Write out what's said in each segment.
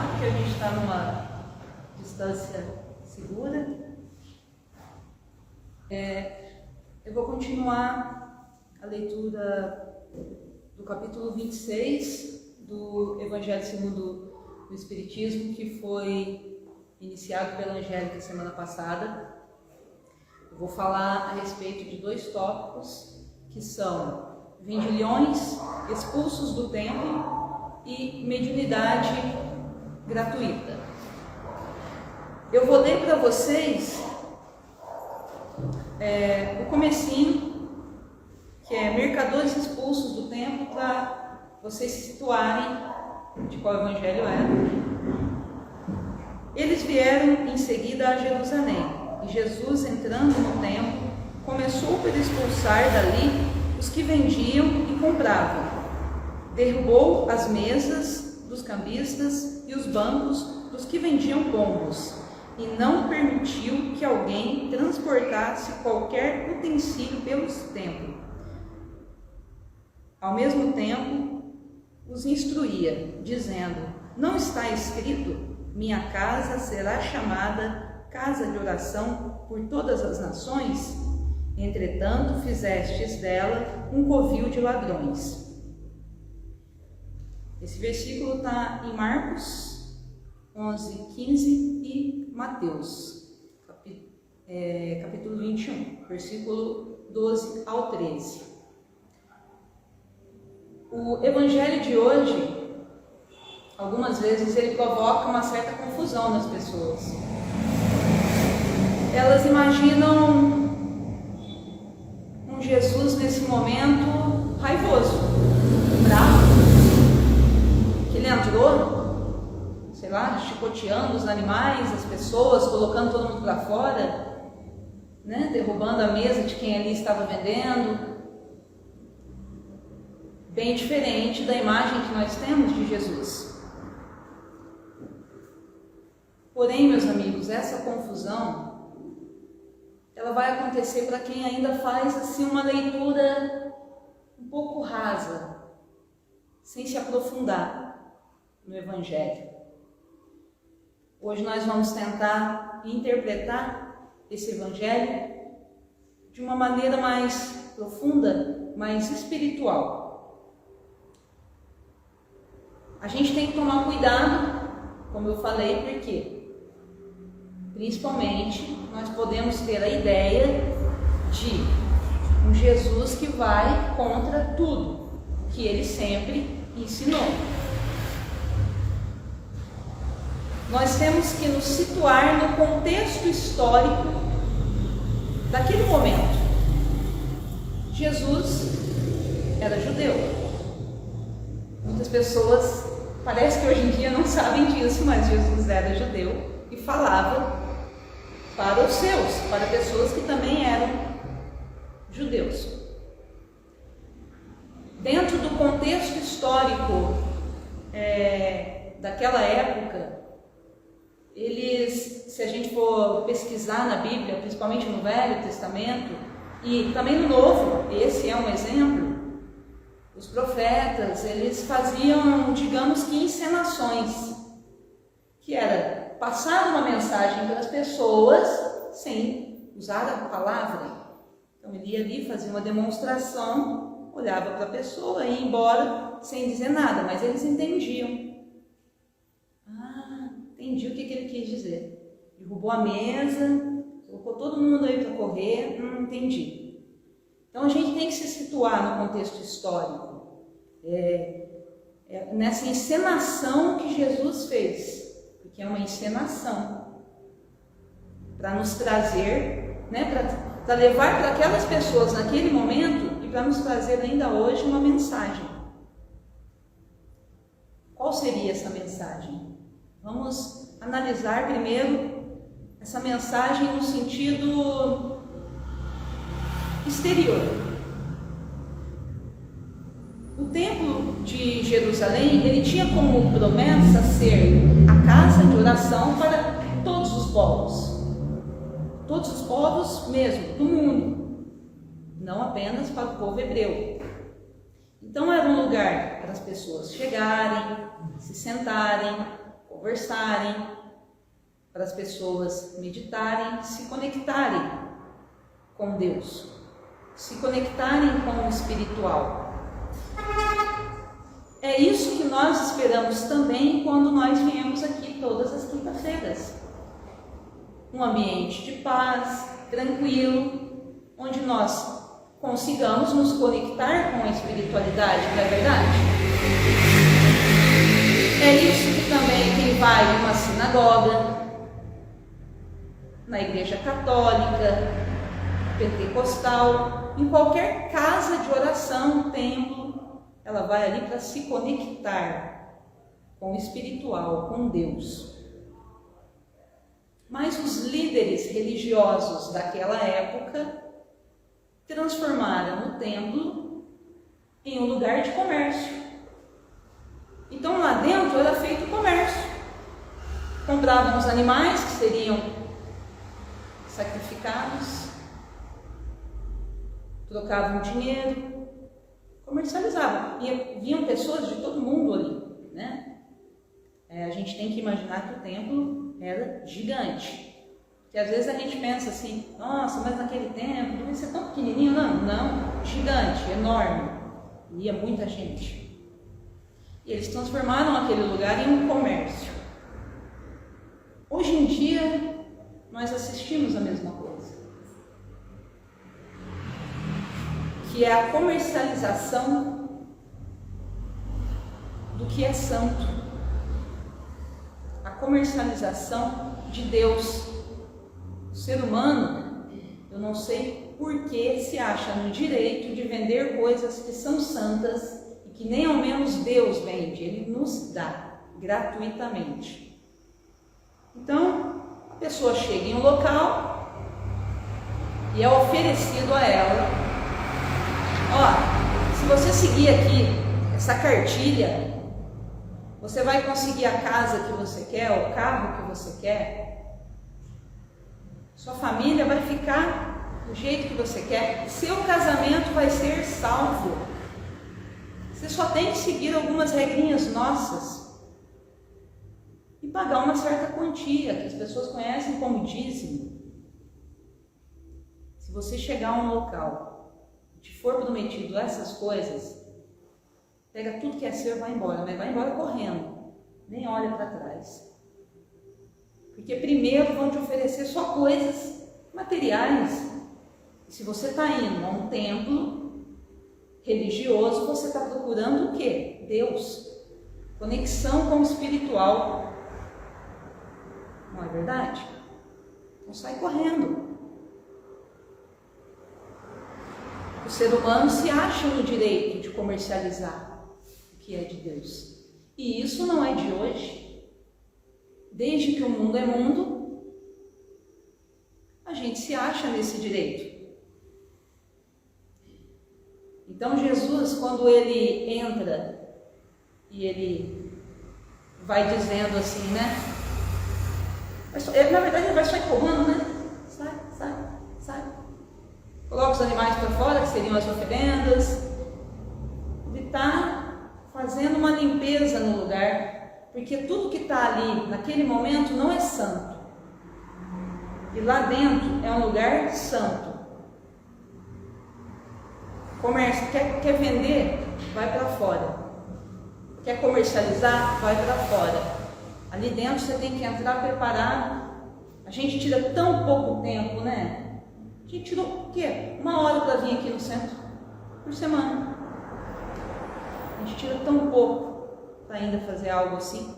porque a gente está numa distância segura. Eu vou continuar a leitura do capítulo 26 do Evangelho segundo o Espiritismo, que foi iniciado pela Angélica semana passada. Eu vou falar a respeito de dois tópicos, que são vendilhões expulsos do templo e mediunidade gratuita. Eu vou ler para vocês o comecinho, que é mercadores expulsos do templo, para vocês se situarem de qual evangelho é. Eles vieram em seguida a Jerusalém, e Jesus, entrando no templo, começou por expulsar dali os que vendiam e compravam. Derrubou as mesas dos cambistas e os bancos dos que vendiam pombos, e não permitiu que alguém transportasse qualquer utensílio pelos templos. Ao mesmo tempo, os instruía, dizendo: não está escrito, minha casa será chamada casa de oração por todas as nações? Entretanto, fizestes dela um covil de ladrões. Esse versículo está em Marcos 11, 15 e Mateus, capítulo 21, versículo 12 ao 13. O evangelho de hoje, algumas vezes, ele provoca uma certa confusão nas pessoas. Elas imaginam um Jesus nesse momento raivoso, bravo, que ele entrou, sei lá, chicoteando os animais, as pessoas, colocando todo mundo para fora, né? Derrubando a mesa de quem ali estava vendendo. Bem diferente da imagem que nós temos de Jesus. Porém, meus amigos, essa confusão, ela vai acontecer para quem ainda faz assim uma leitura um pouco rasa, sem se aprofundar no Evangelho. Hoje nós vamos tentar interpretar esse Evangelho de uma maneira mais profunda, mais espiritual. A gente tem que tomar cuidado, como eu falei, porque principalmente nós podemos ter a ideia de um Jesus que vai contra tudo que ele sempre ensinou. Nós temos que nos situar no contexto histórico daquele momento. Jesus era judeu. Muitas pessoas, parece que hoje em dia não sabem disso, mas Jesus era judeu e falava para os seus, para pessoas que também eram judeus. Dentro do contexto histórico daquela época, eles, se a gente for pesquisar na Bíblia, principalmente no Velho Testamento e também no Novo, esse é um exemplo. Os profetas, eles faziam, digamos que encenações, que era passar uma mensagem para as pessoas sem usar a palavra. Então ele ia ali, fazia uma demonstração, olhava para a pessoa e ia embora sem dizer nada, mas eles entendiam. Entendi o que ele quis dizer. Derrubou a mesa, colocou todo mundo aí para correr, não entendi. Então a gente tem que se situar no contexto histórico. Nessa encenação que Jesus fez, porque é uma encenação para nos trazer, né, para levar para aquelas pessoas naquele momento e para nos trazer ainda hoje uma mensagem. Qual seria essa mensagem? Vamos analisar primeiro essa mensagem no sentido exterior. O templo de Jerusalém, ele tinha como promessa ser a casa de oração para todos os povos. Todos os povos mesmo, do mundo. Não apenas para o povo hebreu. Então era um lugar para as pessoas chegarem, se sentarem, conversarem, para as pessoas meditarem, se conectarem com Deus, se conectarem com o espiritual. É isso que nós esperamos também quando nós viemos aqui todas as quintas-feiras. Um ambiente de paz, tranquilo, onde nós consigamos nos conectar com a espiritualidade, não é verdade? É isso que também quem vai em uma sinagoga, na igreja católica, pentecostal, em qualquer casa de oração, templo, ela vai ali para se conectar com o espiritual, com Deus. Mas os líderes religiosos daquela época transformaram o templo em um lugar de comércio. Então lá dentro era feito comércio. Compravam os animais que seriam sacrificados, trocavam dinheiro, comercializavam. E vinham pessoas de todo mundo ali, né? A gente tem que imaginar que o templo era gigante. Que às vezes a gente pensa assim, nossa, mas naquele templo devia ser tão pequenininho. Não, gigante, enorme. Ia muita gente. E eles transformaram aquele lugar em um comércio. Hoje em dia, nós assistimos a mesma coisa. Que é a comercialização do que é santo. A comercialização de Deus. O ser humano, eu não sei por que se acha no direito de vender coisas que são santas e que nem ao menos Deus vende, Ele nos dá gratuitamente. Então, a pessoa chega em um local e é oferecido a ela: ó, se você seguir aqui essa cartilha, você vai conseguir a casa que você quer, o carro que você quer, sua família vai ficar do jeito que você quer, seu casamento vai ser salvo. Você só tem que seguir algumas regrinhas nossas e pagar uma certa quantia, que as pessoas conhecem como dízimo. Se você chegar a um local e te for prometido essas coisas, pega tudo que é seu e vai embora, mas vai embora correndo, nem olha para trás. Porque primeiro vão te oferecer só coisas materiais. E se você está indo a um templo religioso, você está procurando o quê? Deus. Conexão com o espiritual. Não é verdade? Então sai correndo. O ser humano se acha no direito de comercializar o que é de Deus. E isso não é de hoje. Desde que o mundo é mundo, a gente se acha nesse direito. Então Jesus, quando ele entra e ele vai dizendo assim, né? Na verdade ele vai só empurrando, né? Sai. Coloca os animais para fora, que seriam as oferendas. Ele está fazendo uma limpeza no lugar. Porque tudo que está ali, naquele momento, não é santo. E lá dentro é um lugar santo. Comércio, quer vender? Vai para fora. Quer comercializar? Vai para fora. Ali dentro você tem que entrar preparado. A gente tira tão pouco tempo, né? A gente tira o quê? 1 hora para vir aqui no centro por semana. A gente tira tão pouco para ainda fazer algo assim.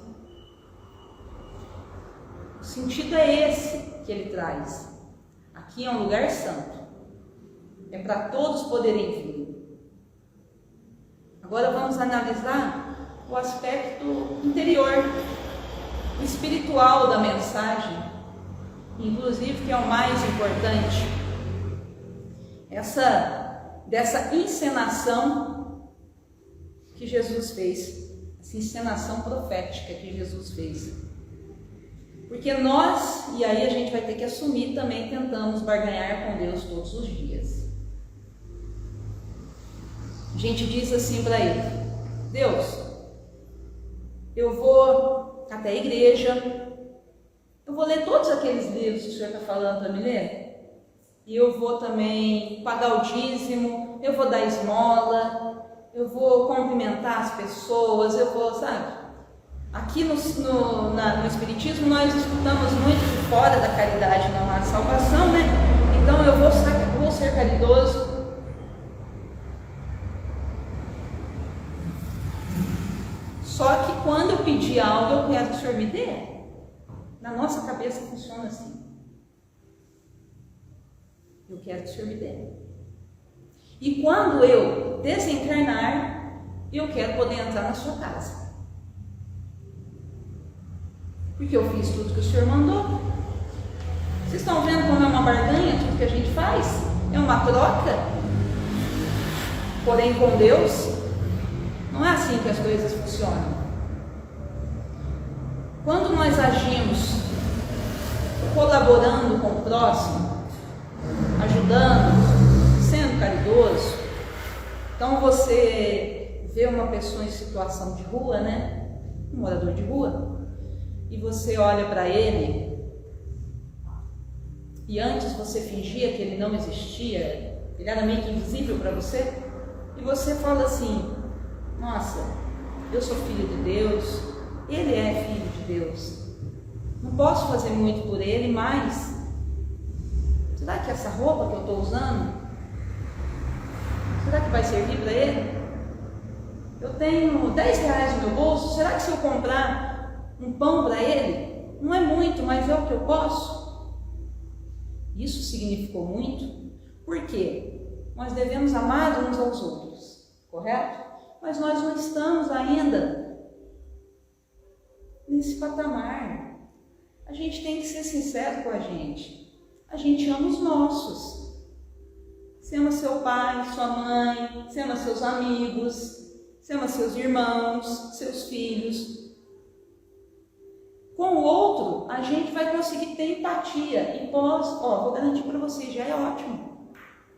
O sentido é esse que ele traz. Aqui é um lugar santo. É para todos poderem vir. Agora vamos analisar o aspecto interior, o espiritual da mensagem, inclusive que é o mais importante. Dessa encenação que Jesus fez. Essa encenação profética que Jesus fez. Porque nós, e aí a gente vai ter que assumir, também tentamos barganhar com Deus todos os dias. A gente diz assim para Ele: Deus, eu vou até a igreja. Eu vou ler todos aqueles livros que o Senhor está falando para me ler. E eu vou também pagar o dízimo, eu vou dar esmola, eu vou cumprimentar as pessoas, eu vou, sabe? Aqui no Espiritismo nós escutamos muito de fora da caridade não há salvação, né? Então eu vou ser caridoso. Só que quando eu pedir algo, eu quero que o Senhor me dê. Na nossa cabeça funciona assim. Eu quero que o Senhor me dê. E quando eu desencarnar, eu quero poder entrar na sua casa. Porque eu fiz tudo que o Senhor mandou. Vocês estão vendo como é uma barganha tudo que a gente faz? É uma troca. Porém, com Deus, não é assim que as coisas funcionam. Quando nós agimos colaborando com o próximo, ajudando, sendo caridoso, então você vê uma pessoa em situação de rua, né? Um morador de rua, e você olha para ele, e antes você fingia que ele não existia, ele era meio que invisível para você, e você fala assim: nossa, eu sou filho de Deus, ele é filho de Deus, não posso fazer muito por ele, mas será que essa roupa que eu estou usando, será que vai servir para ele? Eu tenho 10 reais no meu bolso, será que se eu comprar um pão para ele, não é muito, mas é o que eu posso? Isso significou muito, porque nós devemos amar uns aos outros, correto? Mas nós não estamos ainda nesse patamar. A gente tem que ser sincero com a gente. A gente ama os nossos. Você ama seu pai, sua mãe, você ama seus amigos, você ama seus irmãos, seus filhos. Com o outro, a gente vai conseguir ter empatia. E vou garantir para vocês, já é ótimo.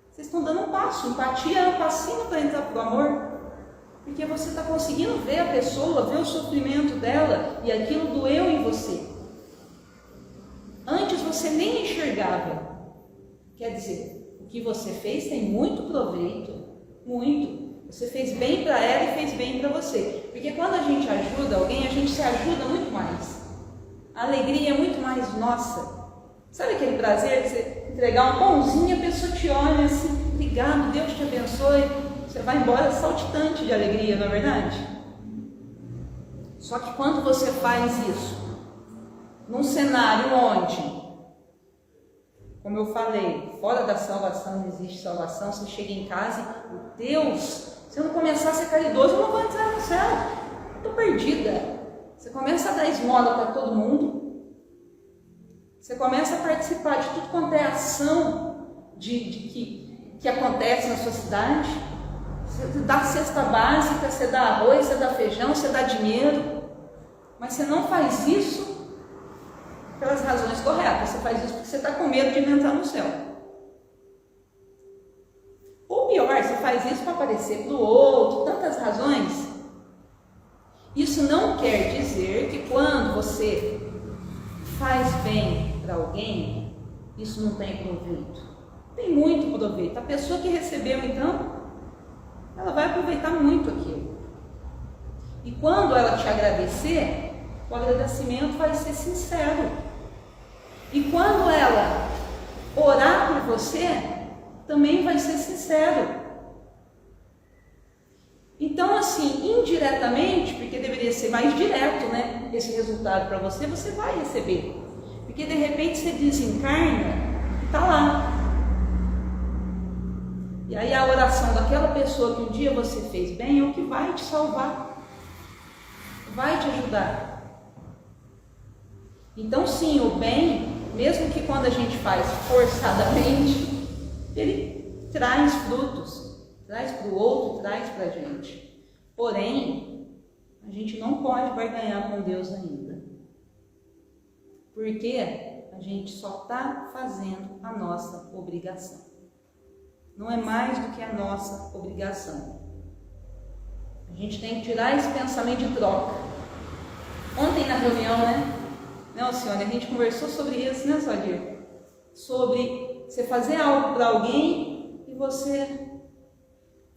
Vocês estão dando um passo. Empatia é um passinho para entrar pro amor. Porque você está conseguindo ver a pessoa, ver o sofrimento dela, e aquilo doeu em você. Antes você nem enxergava. Quer dizer, o que você fez tem muito proveito, muito. Você fez bem para ela e fez bem para você. Porque quando a gente ajuda alguém, a gente se ajuda muito mais. A alegria é muito mais nossa. Sabe aquele prazer de você entregar um pãozinho e a pessoa te olha assim: obrigado, Deus te abençoe. Você vai embora saltitante de alegria, não é verdade? Só que quando você faz isso num cenário onde, como eu falei, fora da salvação não existe salvação, você chega em casa e Deus, se eu não começar a ser caridoso, eu não vou entrar no céu, estou perdida. Você começa a dar esmola para todo mundo, você começa a participar de tudo quanto é ação que acontece na sua cidade. Você dá cesta básica, você dá arroz, você dá feijão, você dá dinheiro, mas você não faz isso pelas razões corretas, você faz isso porque você está com medo de entrar no céu. Ou pior, você faz isso para aparecer para o outro, tantas razões. Isso não quer dizer que quando você faz bem para alguém, isso não tem proveito. Tem muito proveito. A pessoa que recebeu, então, ela vai aproveitar muito aquilo. E quando ela te agradecer, o agradecimento vai ser sincero. E quando ela orar por você, também vai ser sincero. Então, assim, indiretamente, porque deveria ser mais direto, né? Esse resultado para você, você vai receber. Porque de repente você desencarna e está lá. E aí a oração daquela pessoa que um dia você fez bem é o que vai te salvar, vai te ajudar. Então sim, o bem, mesmo que quando a gente faz forçadamente, ele traz frutos, traz para o outro, traz para a gente. Porém, a gente não pode barganhar com Deus ainda, porque a gente só está fazendo a nossa obrigação. Não é mais do que a nossa obrigação. A gente tem que tirar esse pensamento de troca. Ontem na reunião, né, Alcione, a gente conversou sobre isso, né, Sodir? Sobre você fazer algo para alguém e você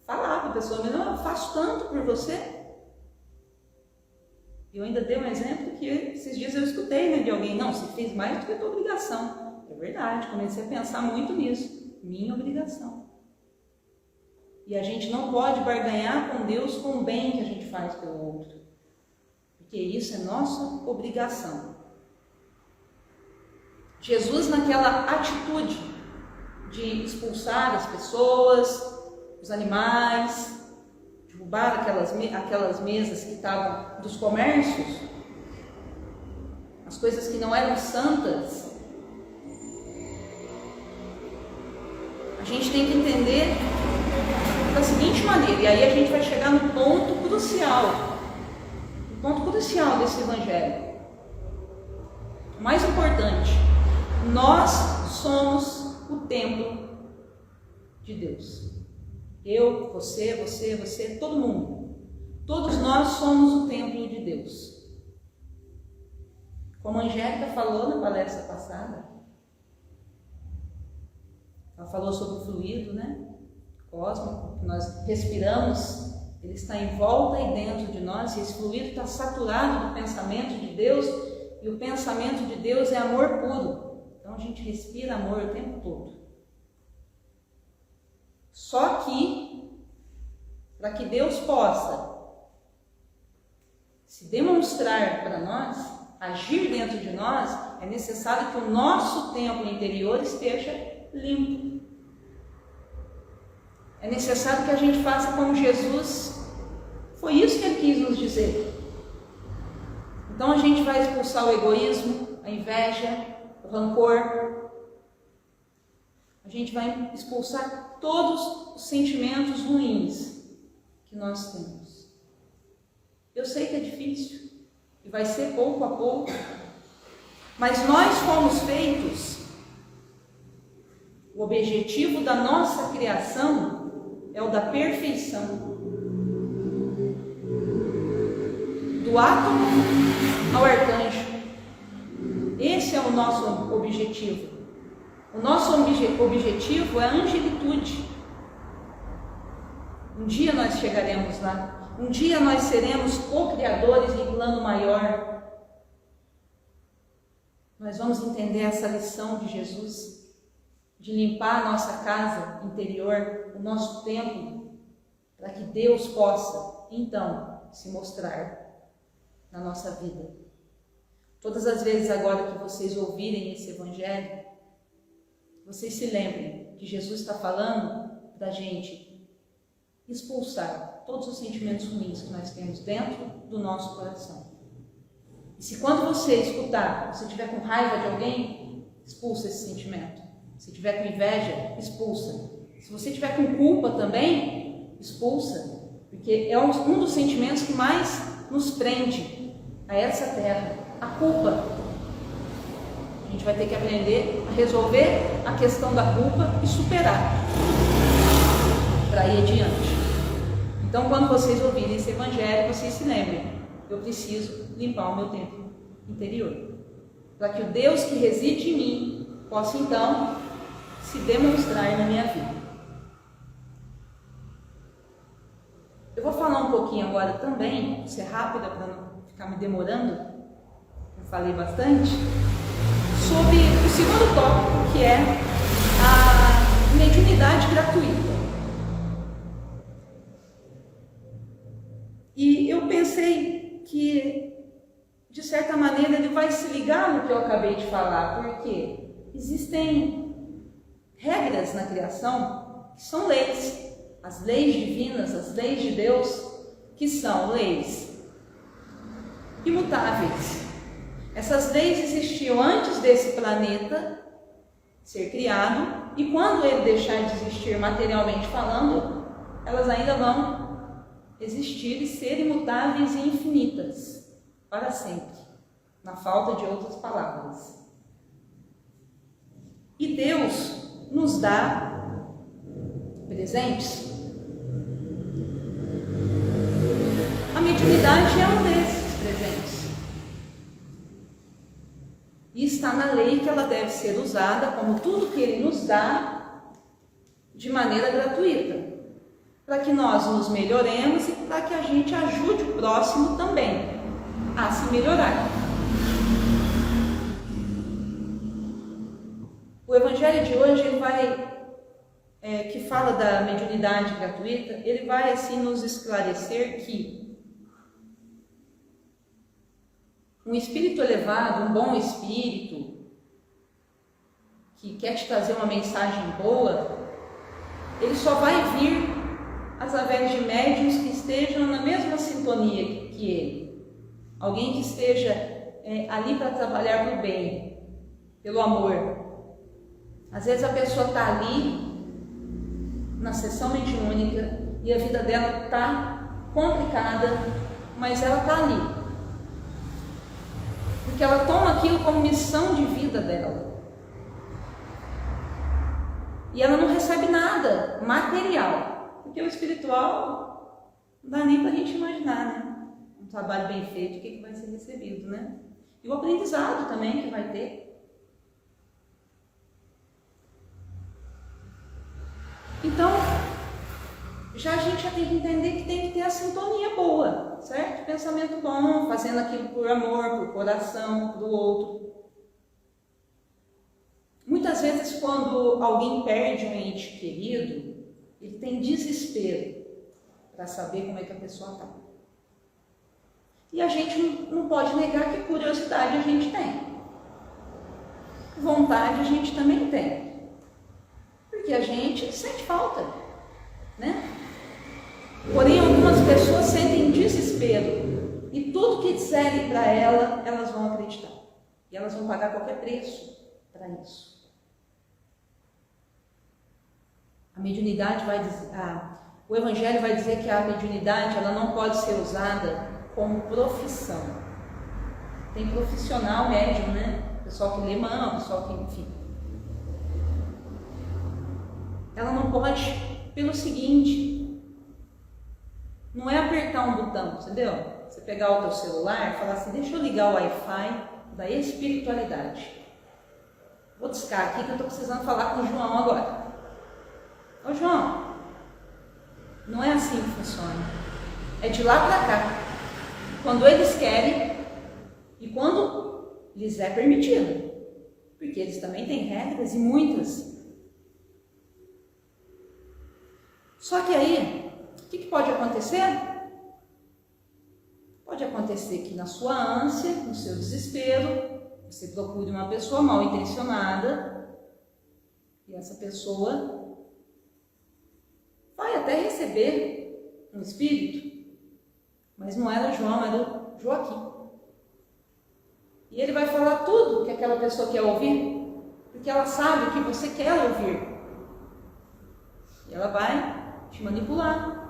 falar para a pessoa, mas não, eu faço tanto por você. Eu ainda dei um exemplo que esses dias eu escutei, né, de alguém, não, você fez mais do que a tua obrigação. É verdade, comecei a pensar muito nisso, minha obrigação. E a gente não pode barganhar com Deus com o bem que a gente faz pelo outro, porque isso é nossa obrigação. Jesus, naquela atitude de expulsar as pessoas, os animais, derrubar aquelas mesas que estavam dos comércios, as coisas que não eram santas, a gente tem que entender da seguinte maneira, e aí a gente vai chegar no ponto crucial desse evangelho. O mais importante, nós somos o templo de Deus. Eu, você, todo mundo. Todos nós somos o templo de Deus. Como a Angélica falou na palestra passada, ela falou sobre o fluido, né? Cósmico, que nós respiramos, ele está em volta e dentro de nós, e esse fluido está saturado do pensamento de Deus, e o pensamento de Deus é amor puro. Então a gente respira amor o tempo todo. Só que, para que Deus possa se demonstrar para nós, agir dentro de nós, é necessário que o nosso templo interior esteja limpo. É necessário que a gente faça como Jesus. Foi isso que ele quis nos dizer. Então a gente vai expulsar o egoísmo, a inveja, o rancor. A gente vai expulsar todos os sentimentos ruins que nós temos. Eu sei que é difícil e vai ser pouco a pouco, mas nós fomos feitos. O objetivo da nossa criação é o da perfeição. Do átomo ao arcanjo. Esse é o nosso objetivo. O nosso objetivo é a angelitude. Um dia nós chegaremos lá. Um dia nós seremos co-criadores em plano maior. Nós vamos entender essa lição de Jesus, de limpar a nossa casa interior, o nosso templo, para que Deus possa, então, se mostrar na nossa vida. Todas as vezes agora que vocês ouvirem esse evangelho, vocês se lembrem que Jesus está falando da gente expulsar todos os sentimentos ruins que nós temos dentro do nosso coração. E se quando você escutar, você estiver com raiva de alguém, expulsa esse sentimento. Se tiver com inveja, expulsa. Se você tiver com culpa também, expulsa. Porque é um dos sentimentos que mais nos prende a essa terra, a culpa. A gente vai ter que aprender a resolver a questão da culpa e superar para ir adiante. Então, quando vocês ouvirem esse evangelho, vocês se lembrem, eu preciso limpar o meu templo interior, para que o Deus que reside em mim possa então se demonstrar na minha vida. Eu vou falar um pouquinho agora também, vou ser rápida para não ficar me demorando, eu falei bastante, sobre o segundo tópico, que é a mediunidade gratuita. E eu pensei que, de certa maneira, ele vai se ligar no que eu acabei de falar, porque existem regras na criação que são leis, as leis divinas, as leis de Deus, que são leis imutáveis. Essas leis existiam antes desse planeta ser criado, e quando ele deixar de existir materialmente falando, elas ainda vão existir e ser imutáveis e infinitas para sempre, na falta de outras palavras. E Deus nos dá presentes. A mediunidade é um desses presentes. E está na lei que ela deve ser usada, como tudo que Ele nos dá, de maneira gratuita, para que nós nos melhoremos e para que a gente ajude o próximo também a se melhorar. O Evangelho de hoje, ele vai, que fala da mediunidade gratuita, ele vai assim nos esclarecer que um espírito elevado, um bom espírito, que quer te trazer uma mensagem boa, ele só vai vir através de médiuns que estejam na mesma sintonia que ele. Alguém que esteja ali para trabalhar pelo bem, pelo amor. Às vezes a pessoa está ali, na sessão mediúnica, e a vida dela está complicada, mas ela está ali. Porque ela toma aquilo como missão de vida dela. E ela não recebe nada material. Porque o espiritual não dá nem para a gente imaginar, né? Um trabalho bem feito, o que vai ser recebido, né? E o aprendizado também que vai ter. Então, a gente já tem que entender que tem que ter a sintonia boa, certo? Pensamento bom, fazendo aquilo por amor, por coração, para o outro. Muitas vezes, quando alguém perde um ente querido, ele tem desespero para saber como é que a pessoa está. E a gente não pode negar que curiosidade a gente tem. Vontade a gente também tem. Porque a gente sente falta, né? Porém, algumas pessoas sentem desespero. E tudo que disserem para elas vão acreditar. E elas vão pagar qualquer preço para isso. A mediunidade vai dizer, o Evangelho vai dizer que a mediunidade ela não pode ser usada como profissão. Tem profissional médium, né? Pessoal que lê mão, pessoal que, enfim. Ela não pode, pelo seguinte, não é apertar um botão, entendeu? Você pegar o teu celular e falar assim, deixa eu ligar o Wi-Fi da espiritualidade. Vou discar aqui que eu estou precisando falar com o João agora. Ô João, não é assim que funciona. É de lá para cá. Quando eles querem e quando lhes é permitido. Porque eles também têm regras e muitas. Só que aí, o que pode acontecer? Pode acontecer que na sua ânsia, no seu desespero, você procure uma pessoa mal intencionada e essa pessoa vai até receber um espírito, mas não era João, era o Joaquim. E ele vai falar tudo que aquela pessoa quer ouvir, porque ela sabe o que você quer ouvir. E ela vai te manipular.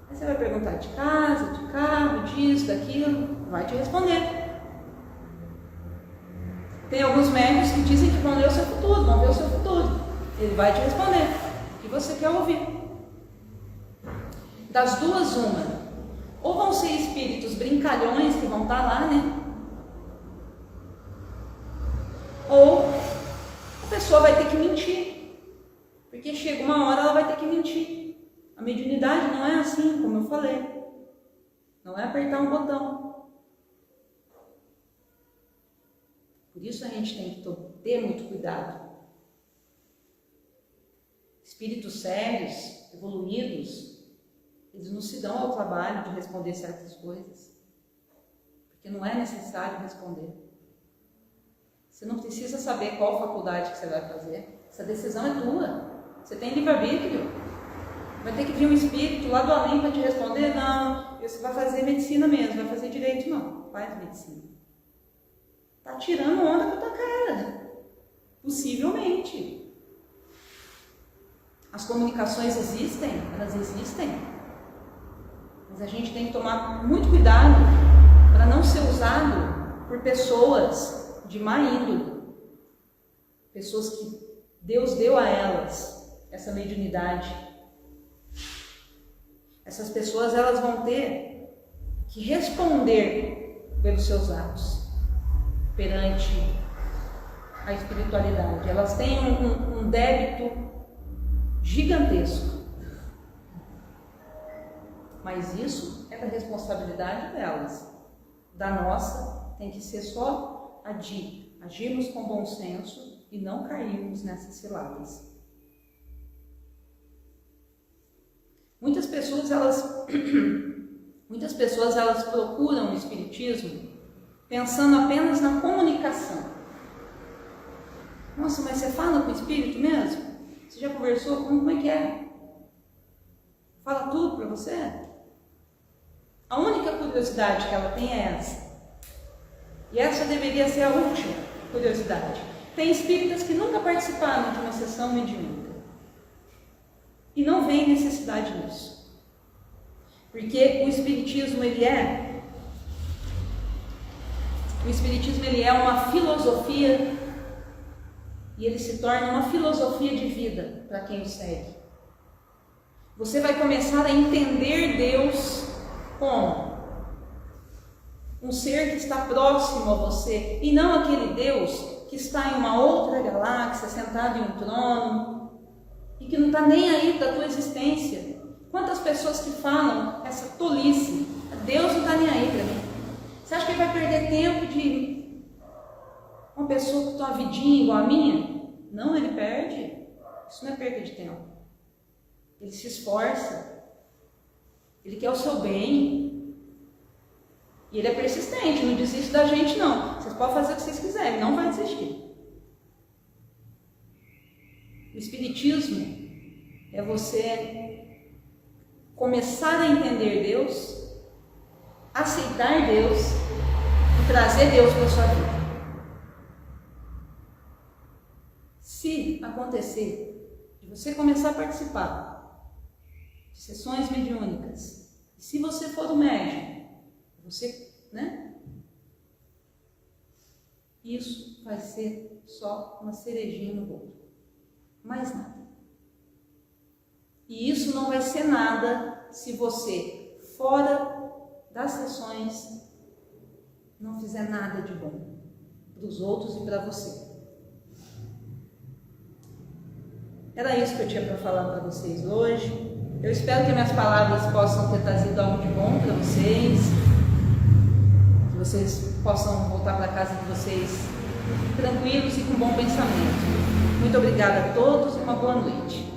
Aí você vai perguntar de casa, de carro, disso, daquilo, vai te responder. Tem alguns médicos que dizem que vão ler o seu futuro, vão ver o seu futuro. Ele vai te responder o que você quer ouvir. Das duas, uma. Ou vão ser espíritos brincalhões que vão estar lá, né? Ou a pessoa vai ter que mentir. Porque chega uma hora ela vai ter que mentir. A mediunidade não é assim, como eu falei. Não é apertar um botão. Por isso a gente tem que ter muito cuidado. Espíritos sérios, evoluídos, eles não se dão ao trabalho de responder certas coisas. Porque não é necessário responder. Você não precisa saber qual faculdade que você vai fazer. Essa decisão é tua. Você tem livre-arbítrio. Vai ter que vir um espírito lá do além para te responder? Não, você vai fazer medicina mesmo, vai fazer direito não. Faz medicina. Tá tirando onda com a tua cara. Possivelmente. As comunicações existem, elas existem. Mas a gente tem que tomar muito cuidado para não ser usado por pessoas de má índole. Pessoas que Deus deu a elas essa mediunidade. Essas pessoas elas vão ter que responder pelos seus atos perante a espiritualidade. Elas têm um débito gigantesco. Mas isso é da responsabilidade delas. Da nossa tem que ser só agirmos com bom senso e não cairmos nessas ciladas. Muitas pessoas elas procuram o espiritismo pensando apenas na comunicação. Nossa, mas você fala com o espírito mesmo? Você já conversou? Como é que é? Fala tudo para você? A única curiosidade que ela tem é essa. E essa deveria ser a última curiosidade. Tem espíritas que nunca participaram de uma sessão mediúnica. E não vem necessidade nisso. Porque o Espiritismo ele é uma filosofia, e ele se torna uma filosofia de vida para quem o segue. Você vai começar a entender Deus como um ser que está próximo a você, e não aquele Deus que está em uma outra galáxia, sentado em um trono, e que não está nem aí da tua existência. Quantas pessoas que falam essa tolice? Deus não está nem aí para mim. Você acha que ele vai perder tempo de uma pessoa que tem uma vidinha igual a minha? Não, ele perde. Isso não é perda de tempo. Ele se esforça. Ele quer o seu bem. E ele é persistente, não desiste da gente não. Vocês podem fazer o que vocês quiserem, não vai desistir. O Espiritismo é você começar a entender Deus, aceitar Deus e trazer Deus para a sua vida. Se acontecer de você começar a participar de sessões mediúnicas, e se você for o médium, você, isso vai ser só uma cerejinha no bolo. Mais nada. E isso não vai ser nada se você, fora das sessões, não fizer nada de bom para os outros e para você. Era isso que eu tinha para falar para vocês hoje. Eu espero que minhas palavras possam ter trazido algo de bom para vocês. Que vocês possam voltar para a casa de vocês tranquilos e com bom pensamento. Muito obrigada a todos e uma boa noite.